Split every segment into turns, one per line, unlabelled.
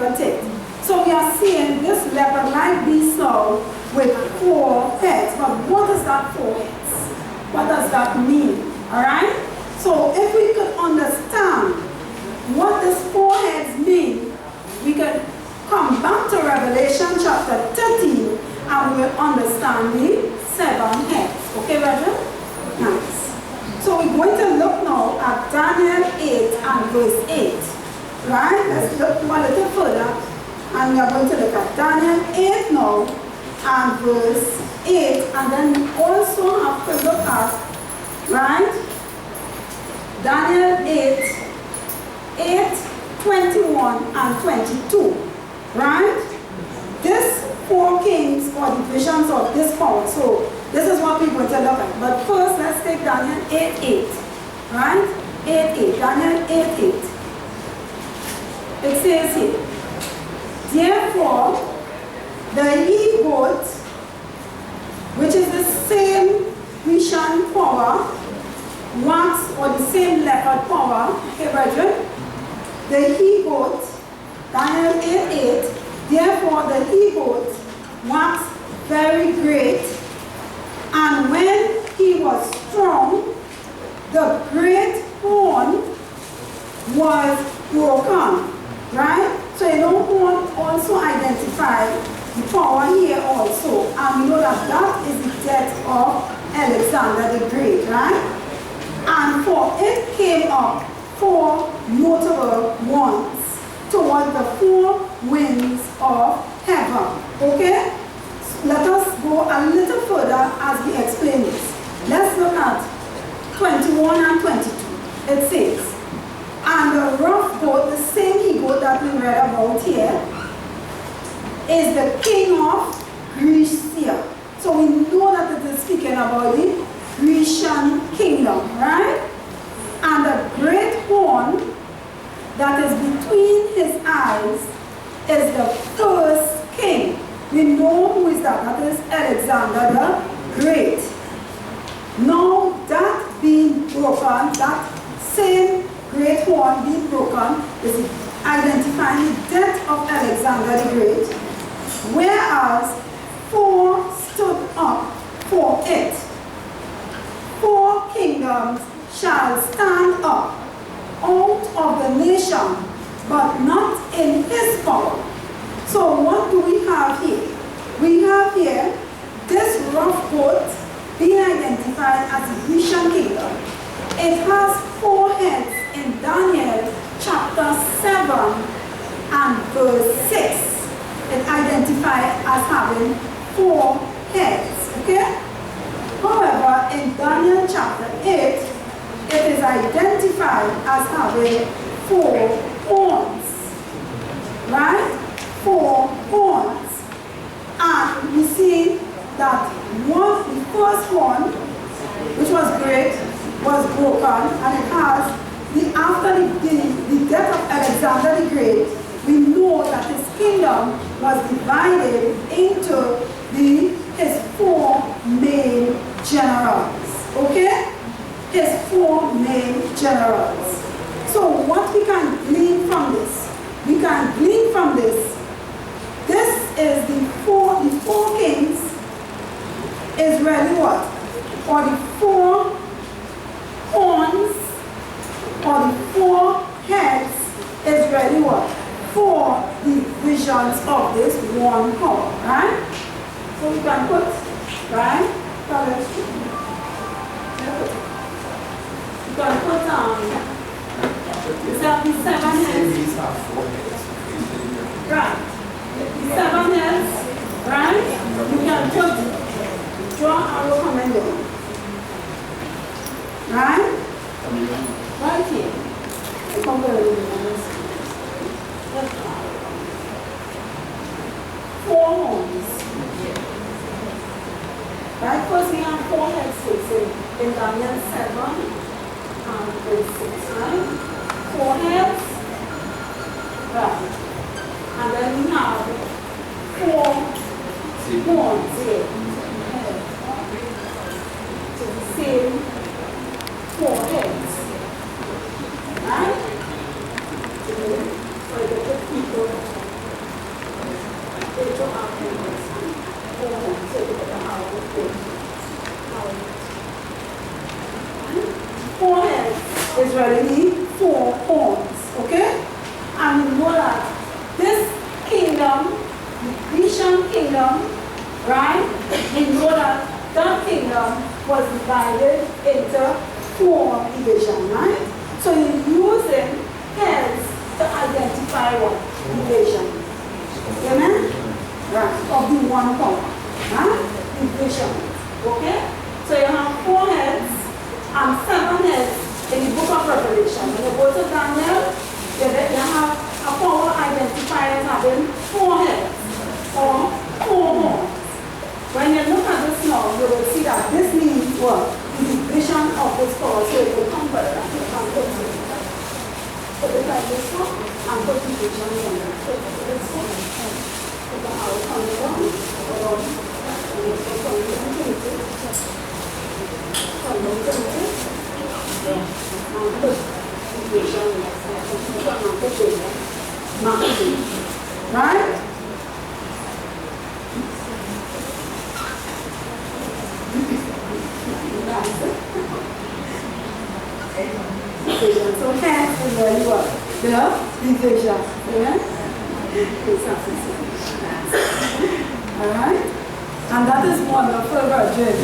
at it. So we are seeing this leopard-like beast now with 4 heads. But what is that 4 heads? What does that mean? Alright? So if we could understand what these 4 heads mean, we could come back to Revelation chapter 13 and we will understand the 7 heads. Okay, brethren? Nice. So we're going to look now at Daniel 8 and verse 8. Right? Let's look a little further and we are going to look at Daniel 8 now and verse 8, and then we also have to look at, right, Daniel 8, 21 and 22. Right? This 4 kings or the visions of this power. So this is what we're going to look at. But first, let's take Daniel 8:8. Right? 8:8. Daniel 8:8. It says here, therefore, the he-goat, which is the same Grecian power, wax, or the same leopard power, okay, brethren? The he-goat, Daniel 8:8, therefore the he-goat waxed very great, and when he was strong, the great horn was broken. Right? So you know, horn also identify the power here also. And we know that that is the death of Alexander the Great, right? And for it came up 4 notable ones toward the 4 winds of heaven. Okay? Let us go a little further as we explain this. Let's look at 21 and 22. It says, and the rough goat, the same he-goat that we read about here, is the king of Grecia. So we know that it is speaking about the Grecian kingdom, right? And the great horn that is between his eyes is the first king. We know who is that. That is Alexander the Great. Now that being broken, that same great horn being broken is identifying the death of Alexander the Great, whereas 4 stood up for it. 4 kingdoms shall stand up out of the nation, but not in his power. So what do we have here? We have here this rough goat being identified as the Grecian kingdom. It has 4 heads in Daniel chapter 7 and verse 6. It identified as having 4 heads. Okay? However, in Daniel chapter 8, it is identified as having 4 horns. Right? 4 horns. And we see that the first horn, which was great, was broken, and it has, after the death of Alexander the Great, we know that his kingdom was divided into his 4 main generals. Okay? His 4 main generals. So what we can glean from this? We can glean from this. This is the 4 kings is really what? Or the 4 horns, or the 4 heads is really what? 4 divisions of this one power, right? So we can put, right? You can put the 7 heads. Right. The 7 heads, right? You can put, draw arrow coming down. Right? Right here. I come over this. 4 horns. Right? First we have 4 heads in Daniel 7 and verse 6. Right? 4 heads. Right. And then we have 4 horns here. So the same 4 heads. Right? kingdom, right? We know that kingdom was divided into 4 divisions, right? So you're using heads to identify what? Division. Amen? Right. Of the one power. Right? Division. Okay? So you have 4 heads and 7 heads in the book of Revelation. When you go to Daniel, you have a power identified as having 4 heads or 4 horns. When you look at this now, you will see that this means what? The division of this power. So it will come back and you can put it. Put it like this one and put the division on it. Put this one. Put the house on the one. Right? So hands and where you are. The division. Alright? And that is wonderful, Virgin.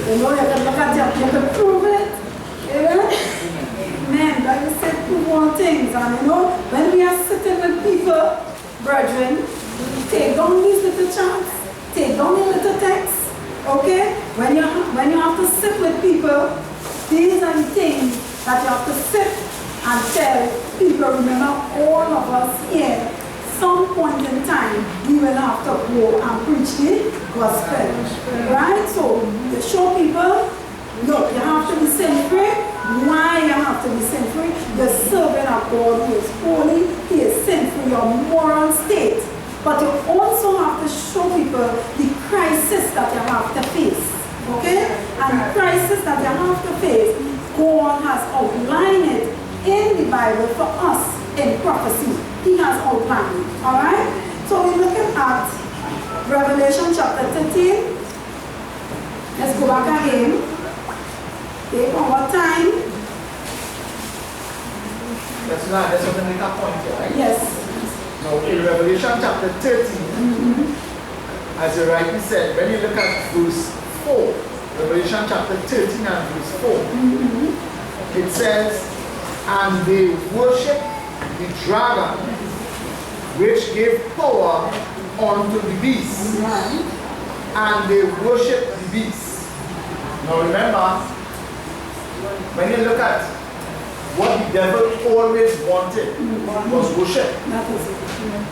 You know, you can look at it, you can prove it. Amen? Man, like you said, prove all things. And you know, when we are sitting with people, brethren, take down these little charts, take down the little texts, okay? When you have to sit with people, these are the things that you have to sit and tell people. Remember, all of us here, some point in time, we will have to go and preach the gospel. Right? So, you show people, look, you have to be sin free. Why you have to be sin free? You're serving a God who is holy, He is sin free, your moral state. But you also have to show people the crisis that you have to face. Okay? And the crisis that you have to face, God has outlined it in the Bible for us in prophecy. He has outlined it. Alright? So we're looking at Revelation chapter 13. Let's go back again. Take our time.
Let's make a point here, right?
Yes.
Now in Revelation chapter 13, as you rightly said, when you look at verse 4, Revelation chapter 13 and verse 4, it says, and they worship the dragon, which gave power unto the beast. And they worship the beast. Now remember, when you look at what the devil always wanted was worship.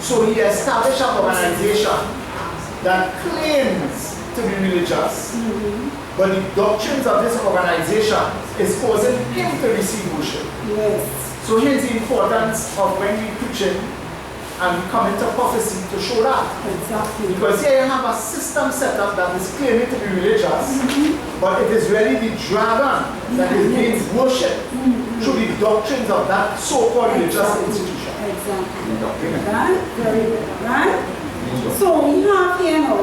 So he established an organization that claims to be religious, but the doctrines of this organization is causing him to receive worship.
Yes.
So here's the importance of when we preach it and we come into prophecy to show that.
Exactly.
Because here you have a system set up that is claiming to be religious, but it is really the dragon that is being worshipped through the doctrines of that so-called religious institution.
Exactly. Right? Very good. Right? So we have here now,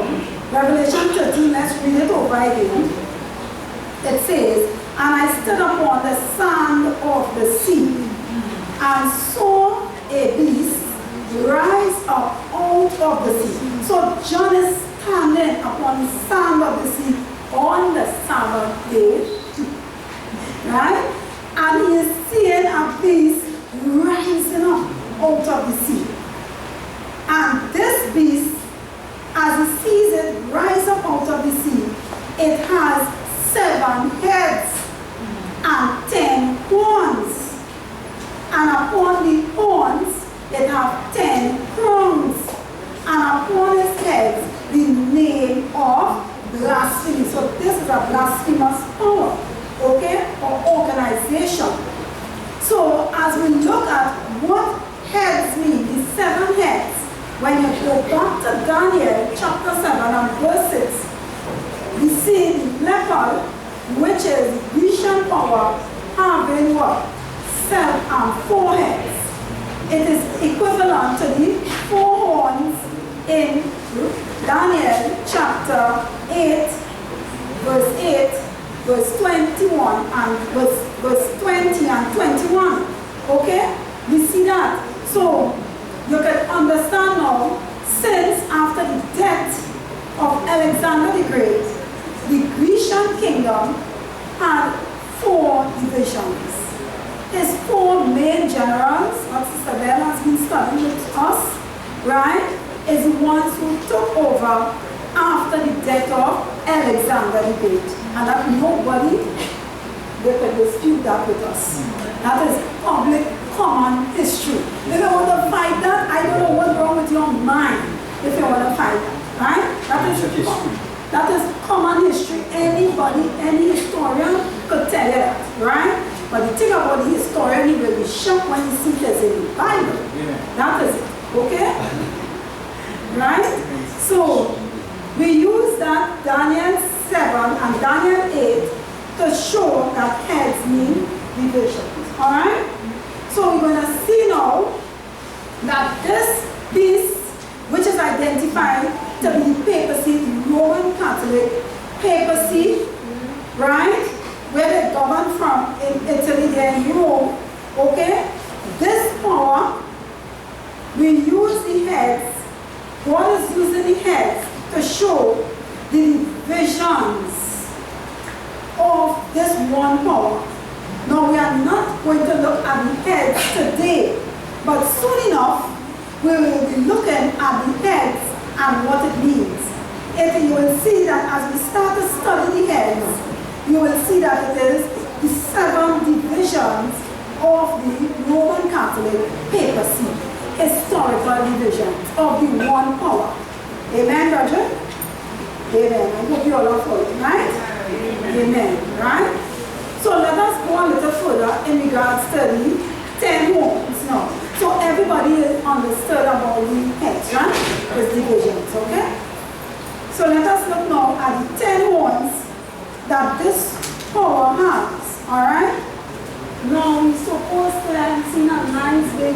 Revelation 13, let's read it over again. It says, and I stood upon the sand of the sea, and saw a beast rise up out of the sea. So John is standing upon the sand of the sea on the Sabbath day. Right? And he is seeing a beast rising up out of the sea. And this beast, as he sees it rise up out of the sea, it has 7 heads and 10 horns. And upon the horns, it has 10 crowns. And upon his heads, the name of blasphemy. So this is a blasphemous power, okay, or organization. So as we look at what heads mean, the 7 heads, when you go back to Daniel chapter 7 and verse 6, we see the leopard, which is vision power, having what? 4 heads. It is equivalent to the 4 horns in Daniel chapter 8, verse 8, verse 21, and verse 20 and 21. Okay? We see that. So, you can understand now, since after the death of Alexander the Great, the Grecian kingdom had 4 divisions. His 4 main generals, what Sister Bell has been studying with us, right, is the ones who took over after the death of Alexander the Great. And that nobody, they could dispute that with us. That is public common history. If you want to fight that, I don't know what's wrong with your mind if you want to fight that, right? That is common history. Anybody, any historian could tell you that, right? But the thing about the historian, he will be shocked when he sees this in the Bible. That is it, okay? Right? So, we use that Daniel 7 and Daniel 8 to show that heads mean divisions. Alright? So we're going to see now that this beast, which is identified to be the papacy, the Roman Catholic papacy, right? Where they govern from in Italy, they're in Rome. Okay? This power, we use the heads. God is using the heads to show the divisions of this one power. Now we are not going to look at the heads today, but soon enough we will be looking at the heads and what it means. You will see that as we start to study the heads, you will see that it is the 7 divisions of the Roman Catholic papacy, historical divisions of the one power. Amen, Roger? Amen. I hope you all are following, right? Amen. Right? So let us go a little further in regards to the 10 horns now. So everybody is understood about the heads, right? These divisions, okay? So let us look now at the 10 horns that this power has, alright? Now we're supposed to have seen a nice big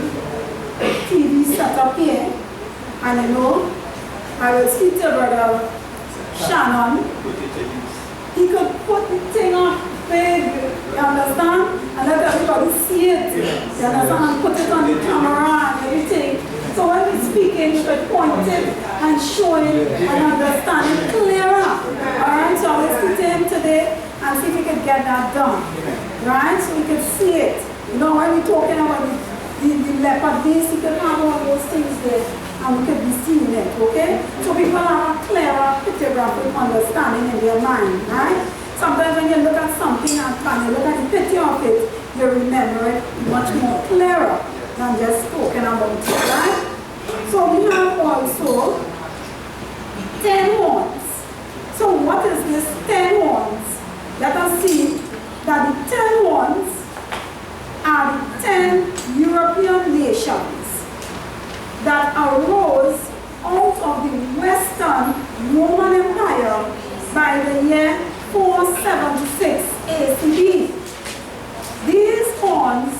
TV setup here. And you know, I will speak to Brother Shannon. He could put the thing up big, you understand? And let everybody see it. You understand? And put it on the camera and everything. So when we're speaking, you could point it and show it and understand it clearer. Alright, so I will speak to him today and see if we can get that done. Right? So we can see it. You know, when we're talking about the leopard beast, you can have all those things there and we can be seeing it, okay? So people have a clearer pictographic understanding in their mind, right? Sometimes when you look at something and you look at the picture of it, you remember it much more clearer than just talking about it, right? So we have also 10 horns. So what is this 10 horns? Let us see that the 10 horns are the 10 European nations that arose out of the Western Roman Empire by the year 476 ACE. These horns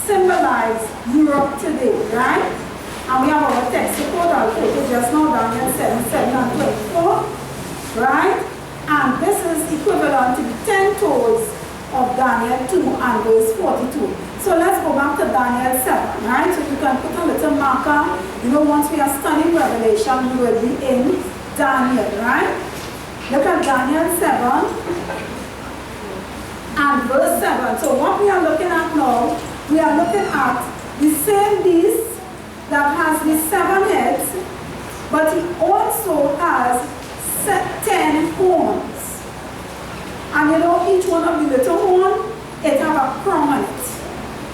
symbolize Europe today, right? And we have our text support, I'll quote it just now, Daniel 7, and 24, right? And this is equivalent to the 10 toes of Daniel 2 and verse 42. So let's go back to Daniel 7, right? So you can put a little marker. You know, once we are studying Revelation, we will be in Daniel, right? Look at Daniel 7 and verse 7. So what we are looking at now, we are looking at the same beast that has the 7 heads, but he also has 10 horns. And you know, each one of the little horn, it has a crown on it,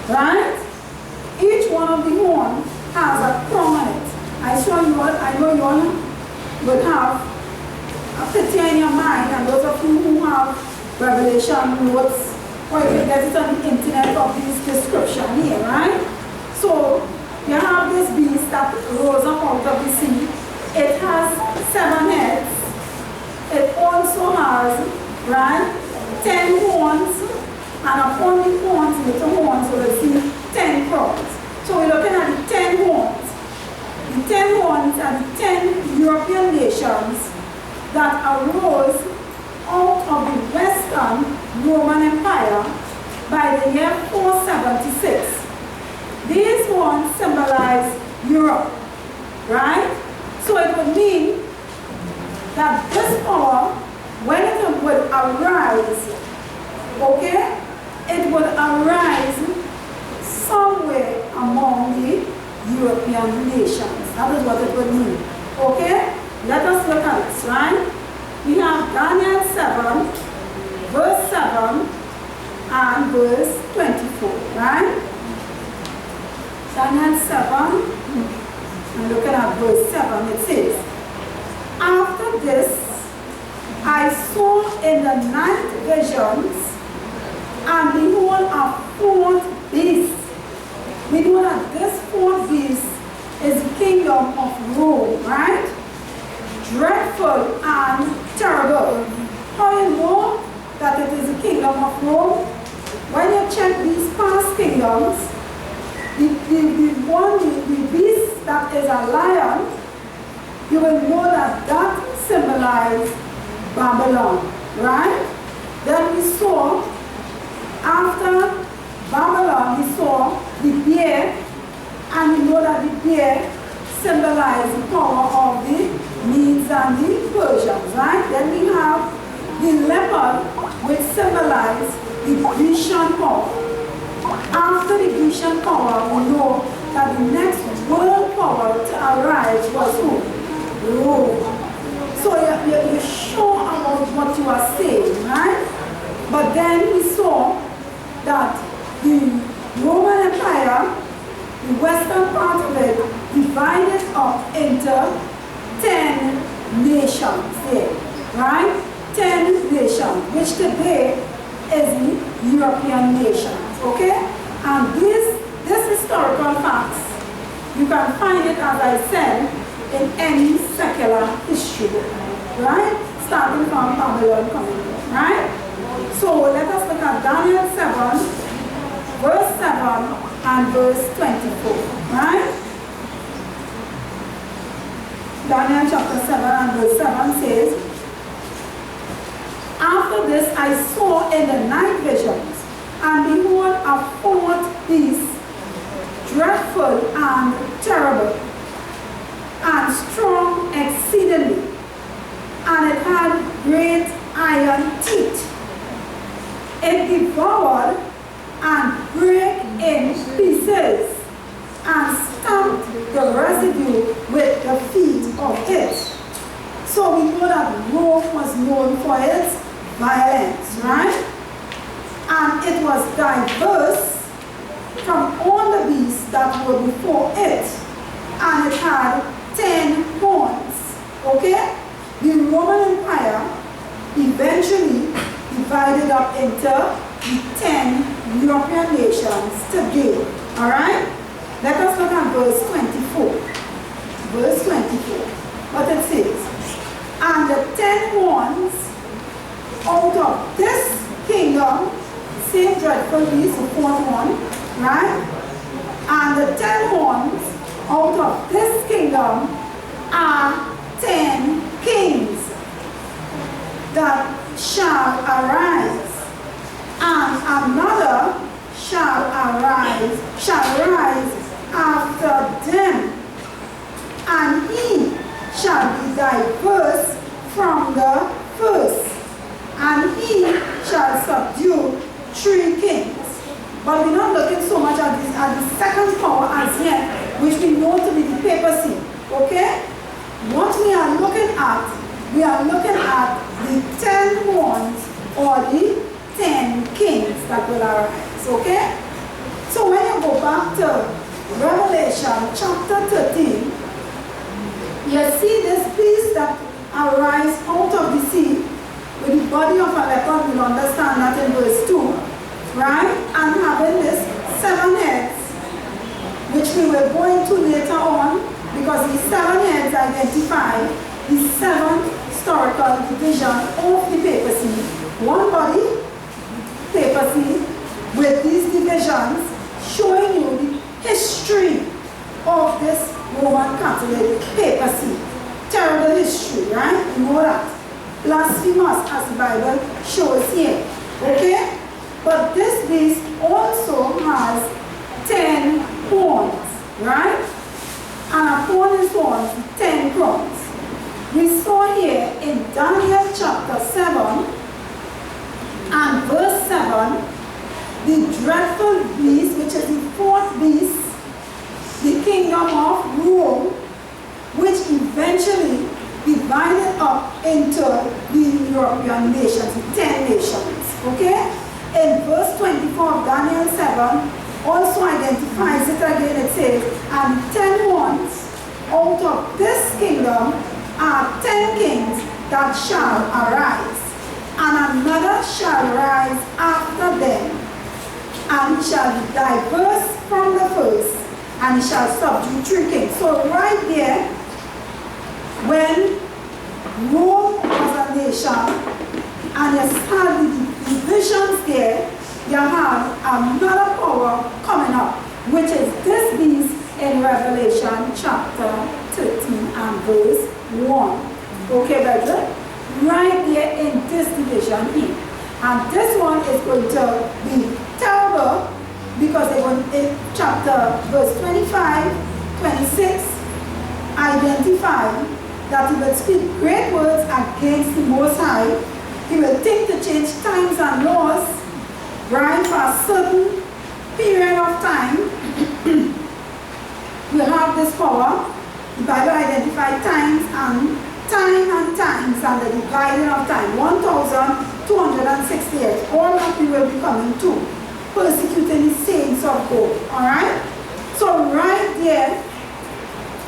right? Each one of the horn has a crown on it. I know you all would have a picture in your mind, and those of you who have Revelation notes, or you can get it on the internet of this description here, right? So you have this beast that rose up out of the sea. It has 7 heads. It also has, right, 10 horns, and upon the horns, little horns, we will see 10 crowns. So we're looking at the 10 horns. The 10 horns are the 10 European nations that arose out of the Western Roman Empire by the year 476. These horns symbolize Europe, right? So it would mean that this power, when it would arise, okay, it would arise somewhere among the European nations. That is what it would mean. Okay? Let us look at this, right? We have Daniel 7, verse 7 and verse 24, right? Daniel 7, and looking at verse 7, it says, after this, I saw in the night visions, and behold, a fourth beast. We know that this fourth beast is the kingdom of Rome, right? Dreadful and terrible. How you know that it is the kingdom of Rome? When you check these past kingdoms, the beast that is a lion, you will know that that symbolizes Babylon, right? Then we saw, after Babylon, we saw the bear, and we know that the bear symbolizes the power of the Medes and the Persians, right? Then we have the leopard, which symbolizes the Grecian power. After the Grecian power, we know that the next world power to arise was who? Rome. So you're sure about what you are saying, right? But then we saw that the Roman Empire, the western part of it, divided up into 10 nations there, right? 10 nations, which today is the European nations, okay? And this historical facts, you can find it, as I said, in any secular history book, right? Starting from Babylon coming here, right? So let us look at Daniel 7, verse 7 and verse 24, right? Daniel chapter 7 and verse 7 says, after this I saw in the night visions, and behold, a fourth beast, dreadful and terrible, and strong exceedingly, and it had great iron teeth. It devoured and brake in pieces, and stamped the residue with the feet of it. So we know that Rome was known for its violence, right? And it was diverse from all the beasts that were before it. And it had 10 horns, okay? The Roman Empire eventually divided up into the 10 European nations today, all right? Let us look at verse 24. Verse 24. What it says, and the 10 horns out of this kingdom, same dreadful beast, the fourth one, right? And the 10 horns out of this kingdom are 10 kings that shall arise, and another shall rise after them, and he shall be diverse from the first, and he shall subdue 3 kings. But we're not looking so much at the second power as yet, which we know to be the papacy. Okay? What we are looking at the 10 horns or the 10 kings that will arise. Okay? So when you go back to Revelation chapter 13, you see this beast that arise out of the sea with the body of a leopard. We'll understand that in verse 2, right? And having this 7 heads, which we will go into later on, because these 7 heads identify the 7 historical division of the papacy. One body, papacy, with these divisions showing you the history of this Roman Catholic papacy. Terrible history, right? You know that. Blasphemous, as the Bible shows here. Okay? But this beast also has 10 horns, right? And upon his horns, 10 crowns. we saw here in Daniel chapter 7 and verse 7, the dreadful beast, which is the fourth beast, the kingdom of Rome, which eventually divided up into the European nations, the 10 nations. Okay? In verse 24 of Daniel 7, also identifies it again. It says, and 10 ones out of this kingdom are 10 kings that shall arise, and another shall rise after them, and he shall be diverse from the first, and he shall subdue 3 kings. So right there, when Rome was a nation, and you had the divisions there, you have another power coming up, which is this beast in Revelation chapter 13 and verse 1. Okay, brethren? Right there in this division here. And this one is going to be terrible because they want in chapter verse 25, 26, identify that he will speak great words against the Most High. He will think to change times and laws, right, for a certain period of time. We have this power. The Bible identifies times and times and the dividing of time. 1,268. All that we will be coming to, persecuting the saints of God. Alright? So right there,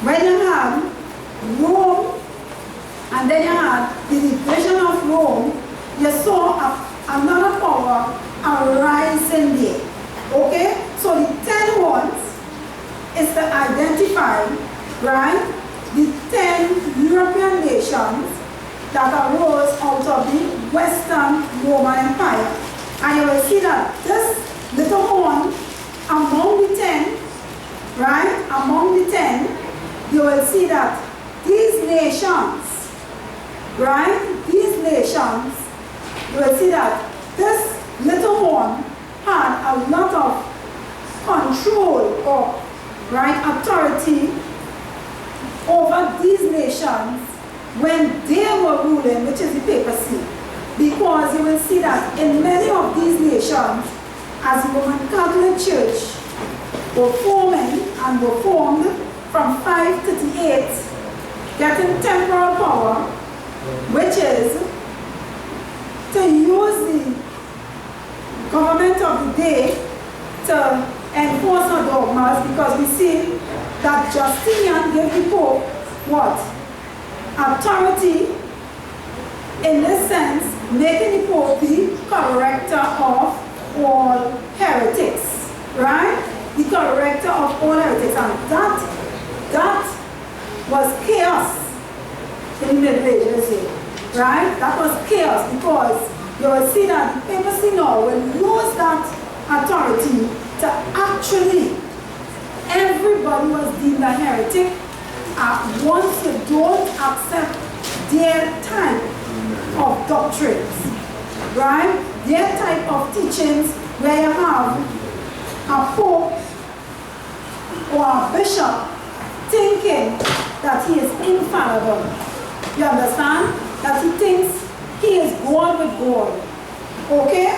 when you have Rome, and then you had the division of Rome, you saw another power arising there. Okay? So the 10 ones is to identify, right, the 10 European nations that arose out of the Western Roman Empire. And you will see that this little horn among the 10, right, among the 10, you will see that these nations, right, these nations, you will see that this little horn had a lot of control or, right, authority over these nations when they were ruling, which is the papacy. Because you will see that in many of these nations, as the Roman Catholic Church were forming and were formed from 538, getting temporal power, which is to use the government of the day to enforce our dogmas, because we see that Justinian gave the Pope what? Authority, in this sense, making the Pope the corrector of all heretics, right? The corrector of all heretics, and that was chaos in the Middle Ages here, right? That was chaos, because you will see that the papacy now will lose that authority to actually, everybody was deemed a heretic once you don't accept their type of doctrines, right? Their type of teachings, where you have a pope or a bishop thinking that he is infallible. You understand? That he thinks he is God with God. Okay?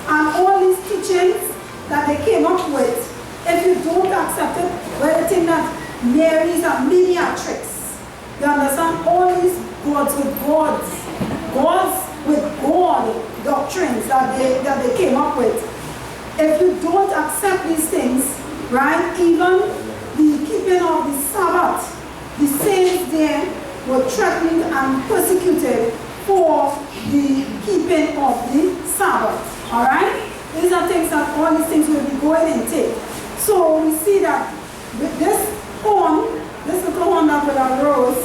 And all these teachings that they came up with, if you don't accept it, well, you think that Mary is a mediatrix. You understand? All these gods with gods with God doctrines that they came up with. If you don't accept these things, right, even the keeping of the Sabbath, the saints there were threatened and persecuted for the keeping of the Sabbath. Alright? These are things that all these things will be going into. So we see that with this horn, this little horn that will arose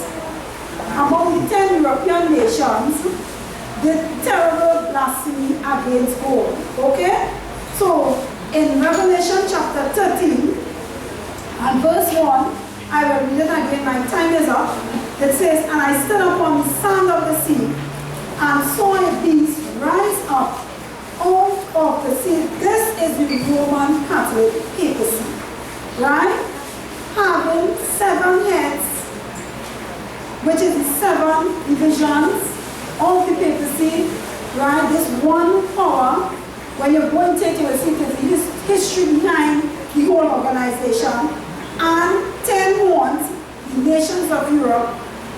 among the 10 European nations, the terrible blasphemy against God. Okay? So in Revelation chapter 13 and verse 1, I will read it again, my time is up. It says, and I stood upon the sand of the sea and saw a beast rise up out of the sea. This is the Roman Catholic papacy, right? Having 7 heads, which is the 7 divisions of the papacy, right? This one power, when you go into it, you will see the history behind the whole organization, and 10 horns, the nations of Europe,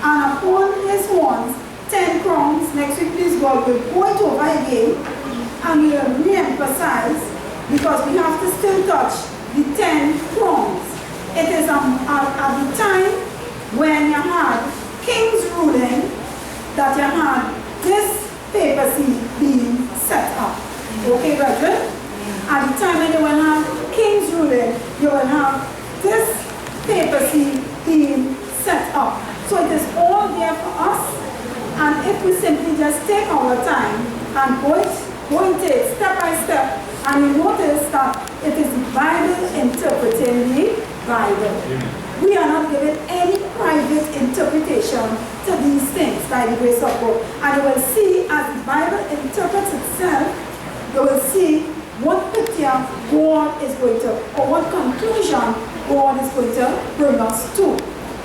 and upon his horns, 10 crowns. Next week, please God, we'll go it over again, and we will re-emphasize, because we have to still touch the 10 crowns. It is at the time when you had kings ruling that you had this papacy being set up. Okay, brethren? At the time when you will have kings ruling, you will have this papacy being set up. So it is all there for us, and if we simply just take our time and go into it step by step, and you notice that it is the Bible interpreting the Bible. We are not given any private interpretation to these things by the grace of God. And you will see, as the Bible interprets itself, you will see what picture God is going to, or what conclusion God is going to bring us to.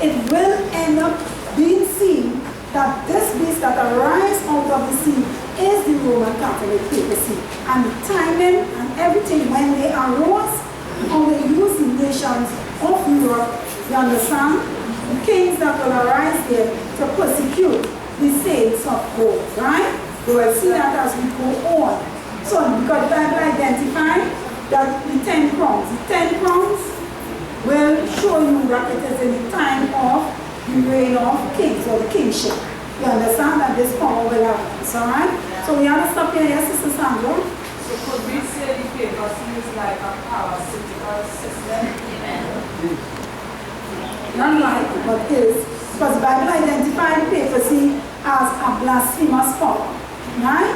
It will end up being seen that this beast that arises out of the sea is the Roman Catholic papacy. And the timing and everything when they arose, how they used the nations of Europe, you understand? The kings that will arise there to persecute the saints of God, right? You will see that as we go on. So, because the Bible identified that the 10 crowns. The 10 crowns will show you that it is in the time of the reign of kings, or the kingship. You understand that this power will arise, alright? So we have to stop here, yes, Sister Sandra?
So could we say the papacy is like a parasitical system?
Not like, but is, because the Bible identified papacy as a blasphemous power, right?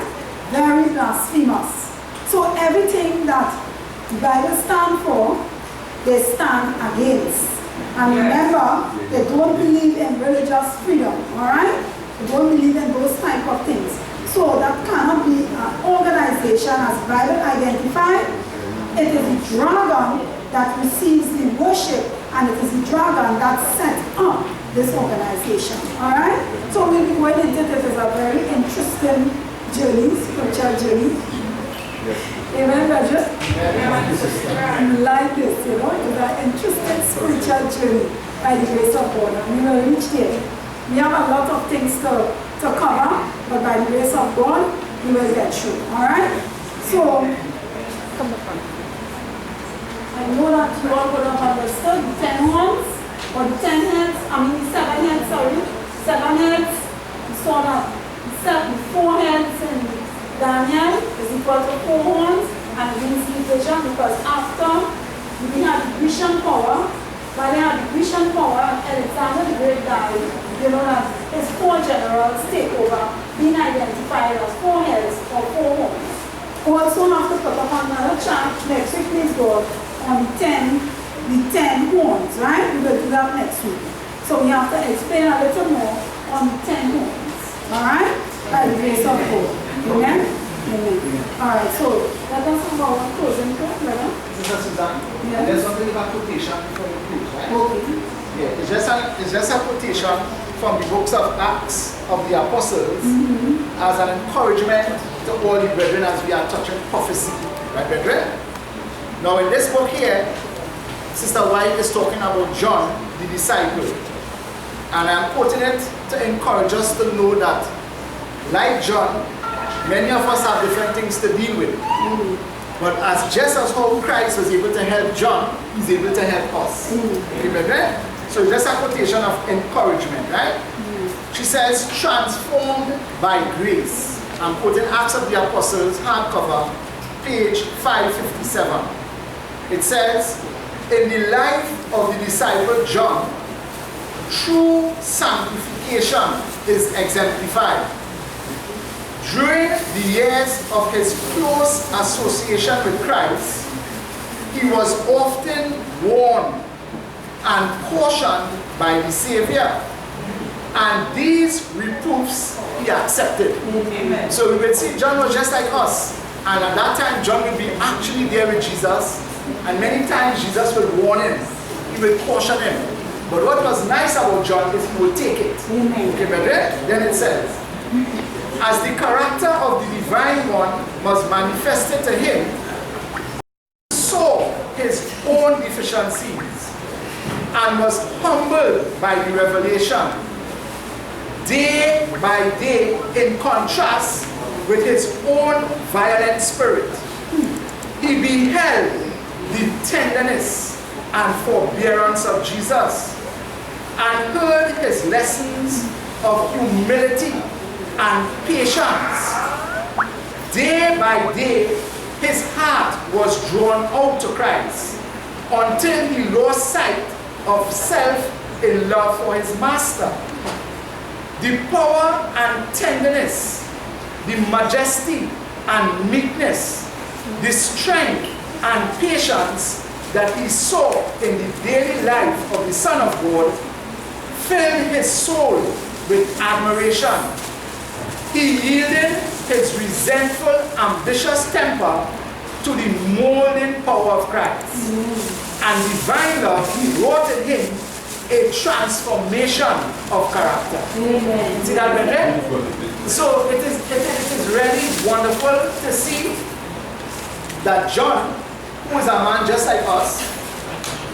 Very blasphemous. So everything that the Bible stands for, they stand against. And remember, they don't believe in religious freedom, all right? They don't believe in those type of things. So that cannot be an organization as the Bible identified. It is the dragon that receives the worship, and it is the dragon that set up this organization, all right? So we'll be going into it. It is a very interesting journey, spiritual journey. Amen, Roger? I like this, you know, it's an interesting spiritual journey by the grace of God, and we will reach there. We have a lot of things to cover, but by the grace of God, we will get through, all right? So, I know that you all would have understood the 10 horns, or the 10 heads, the 7 heads, sorry, 7 heads. You saw that the 4 heads in Daniel is equal to 4 horns, and it means division, because after we had the Grecian power, when they had the Grecian power, Alexander the Great died, you know that his 4 generals take over, being identified as 4 heads or 4 horns. Also have to put up another chart next week, please God, on the 10 horns, right? We will do that next week. So we have to explain a little more on the 10 horns, all right? By the grace of God. Amen? Amen. All right, so let us have our closing prayer, brother.
Sister Suzanne,
yes.
There's something about quotation before you close, right?
Okay.
Yeah, it's just a quotation from the books of Acts of the Apostles as an encouragement to all the brethren as we are touching prophecy, right, brethren? Now, in this book here, Sister White is talking about John, the disciple, and I'm quoting it to encourage us to know that, like John, many of us have different things to deal with. But just as how Christ was able to help John, he's able to help us. Okay, brethren? So just a quotation of encouragement, right? She says, transformed by grace. I'm quoting Acts of the Apostles, hardcover, page 557. It says, in the life of the disciple John, true sanctification is exemplified. During the years of his close association with Christ, he was often warned and cautioned by the Savior, and these reproofs he accepted. Amen. So we will see John was just like us, and at that time John would be actually there with Jesus, and many times Jesus would warn him, he would caution him. But what was nice about John is he would take it.
Amen.
Okay, brethren? Then it says, as the character of the divine one was manifested to him, saw his own deficiencies and was humbled by the revelation, day by day, in contrast with his own violent spirit. He beheld the tenderness and forbearance of Jesus and heard his lessons of humility and patience. Day by day, his heart was drawn out to Christ until he lost sight of self in love for his master. The power and tenderness, the majesty and meekness, the strength and patience that he saw in the daily life of the Son of God filled his soul with admiration. He yielded his resentful, ambitious temper to the molding power of Christ. And divine love wrought in him a transformation of character.
Amen.
See that, brethren? So it is really wonderful to see that John, who is a man just like us,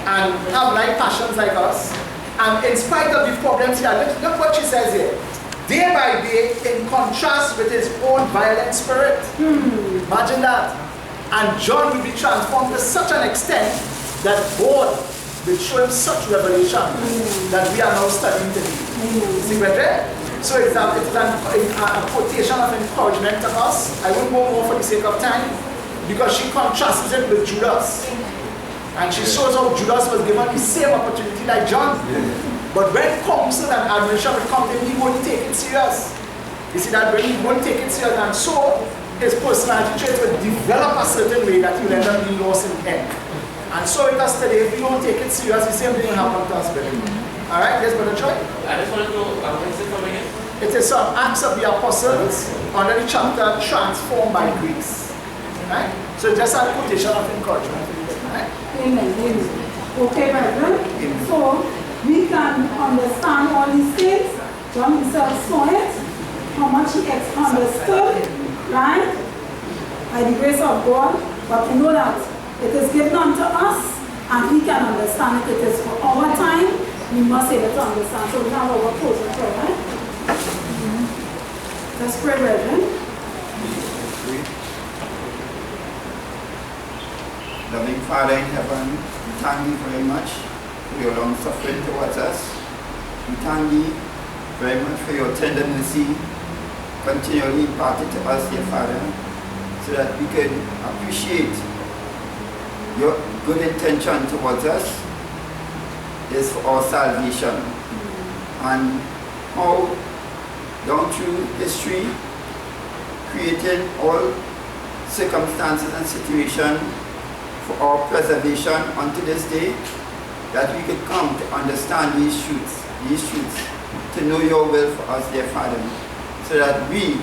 and have like passions like us, and in spite of the problems he had, look what she says here. Day by day, in contrast with his own violent spirit. Imagine that. And John will be transformed to such an extent that God will show him such revelation that we are now studying today. See, brethren? So it's a quotation of encouragement to us. I won't go more for the sake of time, because she contrasts it with Judas. And she shows how Judas was given the same opportunity like John. But when counsel and admiration would come to him, he wouldn't take it serious. You see that when he wouldn't take it serious, and so his personality traits would develop a certain way that he will end up being lost in the end. And so with us today, if we don't take it serious, the same thing will happen to us, brother. Alright, yes, Brother Troy?
I just want to know, what is it from again?
It is some Acts of the Apostles under the chapter Transformed by Grace. Right? So just a quotation of encouragement. Right?
Amen. Amen. Okay, brethren. So we can understand all these things. John himself saw it, how much he understood, right? By the grace of God. But we know that it is given unto us, and we can understand it. It is for our time. We must be able to understand. So we have our closing prayer, right? Let's pray, brethren.
Loving Father in heaven, we thank you very much for your long suffering towards us. We thank you very much for your tender mercy continually imparted to us, dear Father, so that we can appreciate your good intention towards us is for our salvation. And how down through history, creating all circumstances and situations for our preservation unto this day, that we could come to understand these truths, to know your will for us, dear Father, so that we,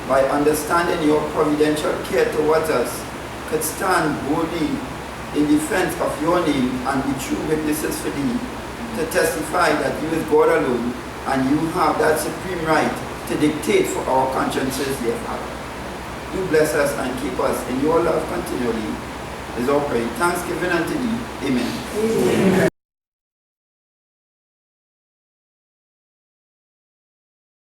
by understanding your providential care towards us, could stand boldly in defense of your name and be true witnesses for thee, to testify that you is God alone, and you have that supreme right to dictate for our consciences, dear Father. Do bless us and keep us in your love continually, is our prayer. Thanksgiving unto thee. Amen.
Amen.